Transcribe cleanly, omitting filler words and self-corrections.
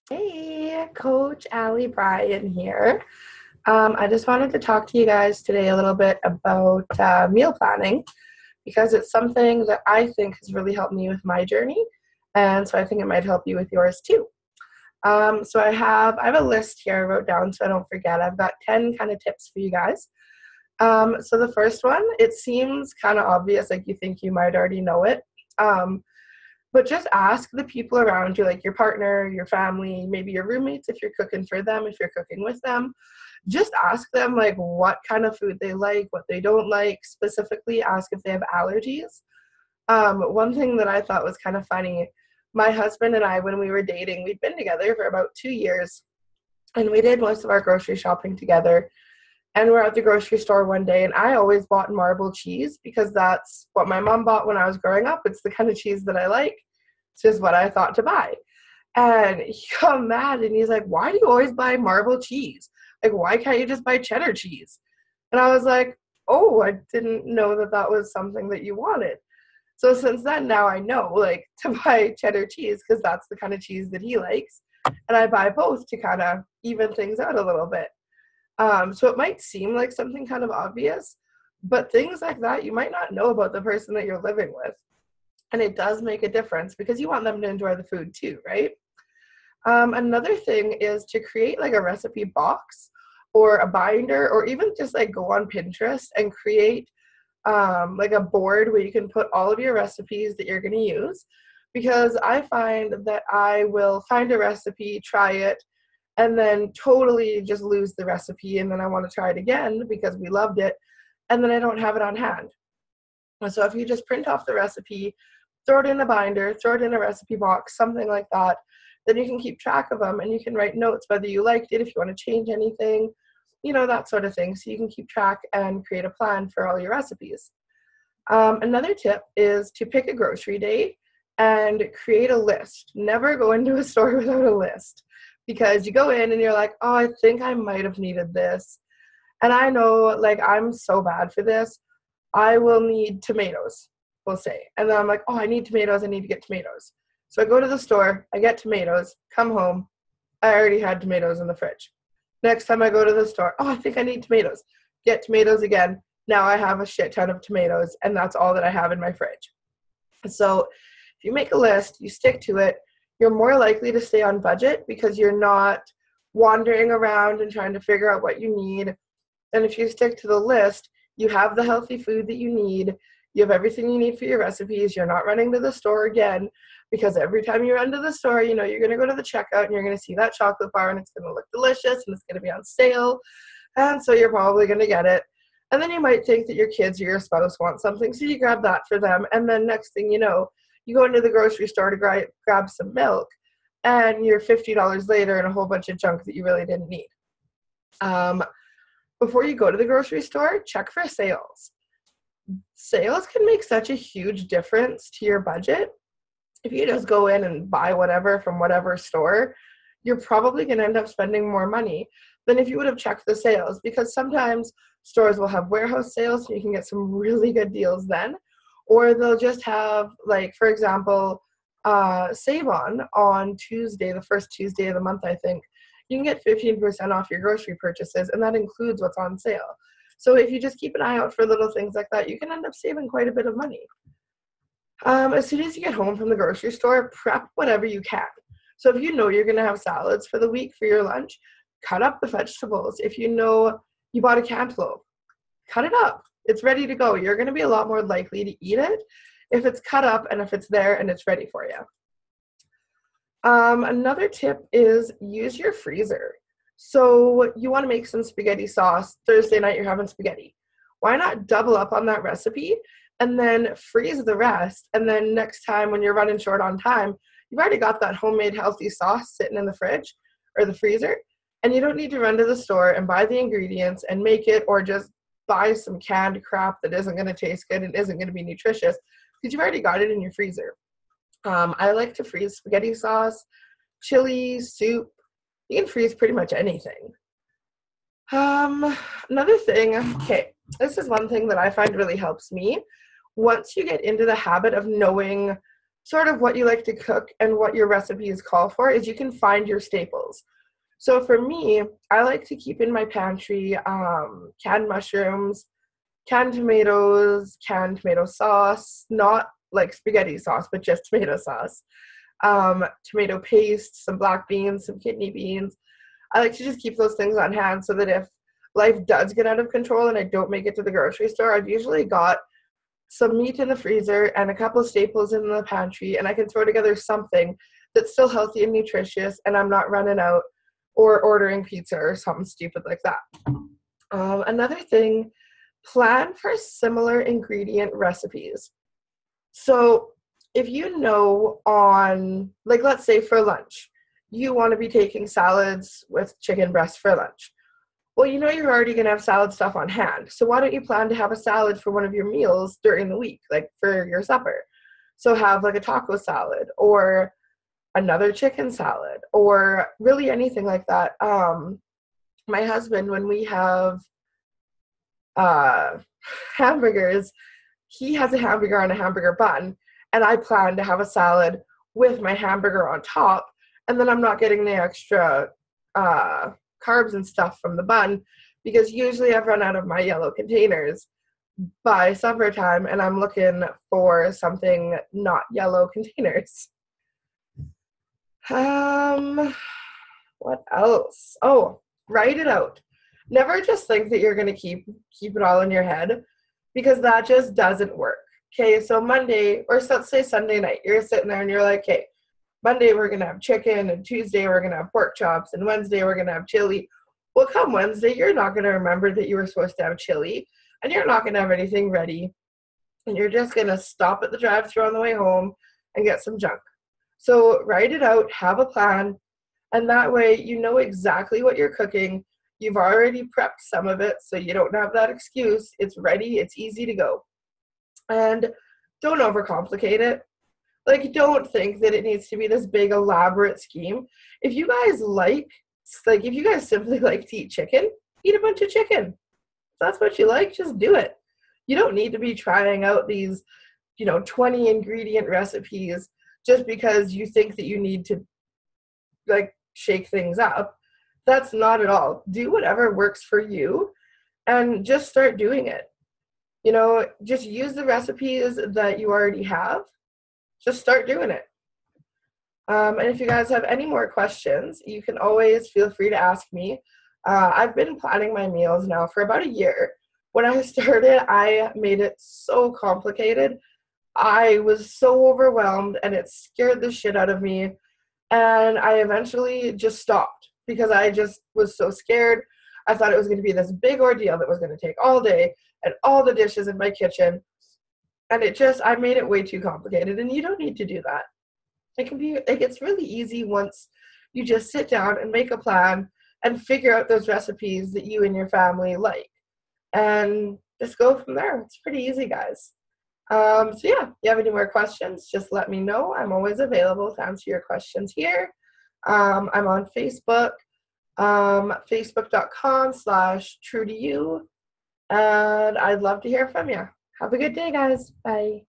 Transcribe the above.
Hey, Coach Allie Bryan here. I just wanted to talk to you guys today a little bit about meal planning because it's something that I think has really helped me with my journey, and so I think it might help you with yours too. So I have a list here I wrote down so I don't forget. I've got 10 kind of tips for you guys. So the first one, it seems kind of obvious, like you think you might already know it. Um, but just ask the people around you, like your partner, your family, maybe your roommates if you're cooking for them, if you're cooking with them. Just ask them like what kind of food they like, what they don't like. Specifically, ask if they have allergies. One thing that I thought was kind of funny, my husband and I, when we were dating, we'd been together for about 2 years, and we did most of our grocery shopping together. And we're at the grocery store one day, and I always bought marble cheese because that's what my mom bought when I was growing up. It's the kind of cheese that I like. It's just what I thought to buy. And he got mad and he's like, "Why do you always buy marble cheese? Like, why can't you just buy cheddar cheese?" And I was like, "Oh, I didn't know that that was something that you wanted." So since then, now I know like to buy cheddar cheese because that's the kind of cheese that he likes. And I buy both to kind of even things out a little bit. So it might seem like something kind of obvious, but things like that you might not know about the person that you're living with. And it does make a difference because you want them to enjoy the food too, right? Another thing is to create like a recipe box or a binder, or even just like go on Pinterest and create like a board where you can put all of your recipes that you're going to use. Because I find that I will find a recipe, try it, and then totally just lose the recipe. And then I want to try it again because we loved it. And then I don't have it on hand. And so if you just print off the recipe, throw it in a binder, throw it in a recipe box, something like that, then you can keep track of them and you can write notes whether you liked it, if you want to change anything, that sort of thing. So you can keep track and create a plan for all your recipes. Another tip is to pick a grocery day and create a list. Never go into a store without a list because you go in and you're like, "Oh, I think I might have needed this." And I know, like, I'm so bad for this. I will need tomatoes, we'll say. And then I'm like, "Oh, I need tomatoes. I need to get tomatoes." So I go to the store, I get tomatoes, come home. I already had tomatoes in the fridge. Next time I go to the store, "Oh, I think I need tomatoes." Get tomatoes again. Now I have a shit ton of tomatoes, and that's all that I have in my fridge. So if you make a list, you stick to it, you're more likely to stay on budget because you're not wandering around and trying to figure out what you need. And if you stick to the list, you have the healthy food that you need. You have everything you need for your recipes. You're not running to the store again because every time you run to the store, you're going to go to the checkout and you're going to see that chocolate bar and it's going to look delicious and it's going to be on sale. And so you're probably going to get it. And then you might think that your kids or your spouse want something, so you grab that for them. And then next thing you know, you go into the grocery store to grab some milk, and you're $50 later and a whole bunch of junk that you really didn't need. Um, Before you go to the grocery store, check for sales. Sales can make such a huge difference to your budget. If you just go in and buy whatever from whatever store, you're probably going to end up spending more money than if you would have checked the sales, because sometimes stores will have warehouse sales and you can get some really good deals then, or they'll just have, like, for example, Save on Tuesday, the first Tuesday of the month, I think. You can get 15% off your grocery purchases, and that includes what's on sale. So if you just keep an eye out for little things like that, you can end up saving quite a bit of money. As soon as you get home from the grocery store, prep whatever you can. So if you know you're going to have salads for the week for your lunch, cut up the vegetables. If you know you bought a cantaloupe, cut it up. It's ready to go. You're going to be a lot more likely to eat it if it's cut up and if it's there and it's ready for you. Another tip is use your freezer. So you want to make some spaghetti sauce. Thursday night, you're having spaghetti. Why not double up on that recipe and then freeze the rest? And then next time when you're running short on time, you've already got that homemade healthy sauce sitting in the fridge or the freezer. And you don't need to run to the store and buy the ingredients and make it, or just buy some canned crap that isn't going to taste good and isn't going to be nutritious because you've already got it in your freezer. I like to freeze spaghetti sauce, chili, soup. You can freeze pretty much anything. Another thing, okay, this is one thing that I find really helps me. Once you get into the habit of knowing sort of what you like to cook and what your recipes call for is you can find your staples. So for me, I like to keep in my pantry canned mushrooms, canned tomatoes, canned tomato sauce, not like spaghetti sauce, but just tomato sauce, tomato paste, some black beans, some kidney beans. I like to just keep those things on hand so that if life does get out of control and I don't make it to the grocery store, I've usually got some meat in the freezer and a couple of staples in the pantry, and I can throw together something that's still healthy and nutritious, and I'm not running out or ordering pizza or something stupid like that. Another thing, plan for similar ingredient recipes. So if you know on, like, let's say for lunch, you want to be taking salads with chicken breast for lunch. Well, you know you're already going to have salad stuff on hand. So why don't you plan to have a salad for one of your meals during the week, like for your supper? So have like a taco salad or another chicken salad or really anything like that. My husband, when we have uh, hamburgers, he has a hamburger on a hamburger bun, and I plan to have a salad with my hamburger on top, and then I'm not getting the extra carbs and stuff from the bun because usually I've run out of my yellow containers by supper time and I'm looking for something not yellow containers. What else? Oh, write it out. Never just think that you're going to keep it all in your head because that just doesn't work. Okay, so Monday, or let's say Sunday night, you're sitting there and you're like, okay, Monday we're going to have chicken, and Tuesday we're going to have pork chops, and Wednesday we're going to have chili. Well, come Wednesday, you're not going to remember that you were supposed to have chili, and you're not going to have anything ready, and you're just going to stop at the drive-thru on the way home and get some junk. So write it out, have a plan, and that way you know exactly what you're cooking. You've already prepped some of it, so you don't have that excuse. It's ready, it's easy to go. And don't overcomplicate it. Like, don't think that it needs to be this big, elaborate scheme. If you guys if you guys simply like to eat chicken, eat a bunch of chicken. If that's what you like, just do it. You don't need to be trying out these, 20 ingredient recipes just because you think that you need to, like, shake things up. That's not at all. Do whatever works for you and just start doing it. Just use the recipes that you already have. Just start doing it. And if you guys have any more questions, you can always feel free to ask me. I've been planning my meals now for about a year. When I started, I made it so complicated. I was so overwhelmed and it scared the shit out of me. And I eventually just stopped because I just was so scared. I thought it was going to be this big ordeal that was going to take all day and all the dishes in my kitchen. And I made it way too complicated, and you don't need to do that. It's really easy once you just sit down and make a plan and figure out those recipes that you and your family like. And just go from there. It's pretty easy, guys. So yeah, if you have any more questions, just let me know. I'm always available to answer your questions here. I'm on Facebook, facebook.com/true to you. And I'd love to hear from you. Have a good day, guys. Bye.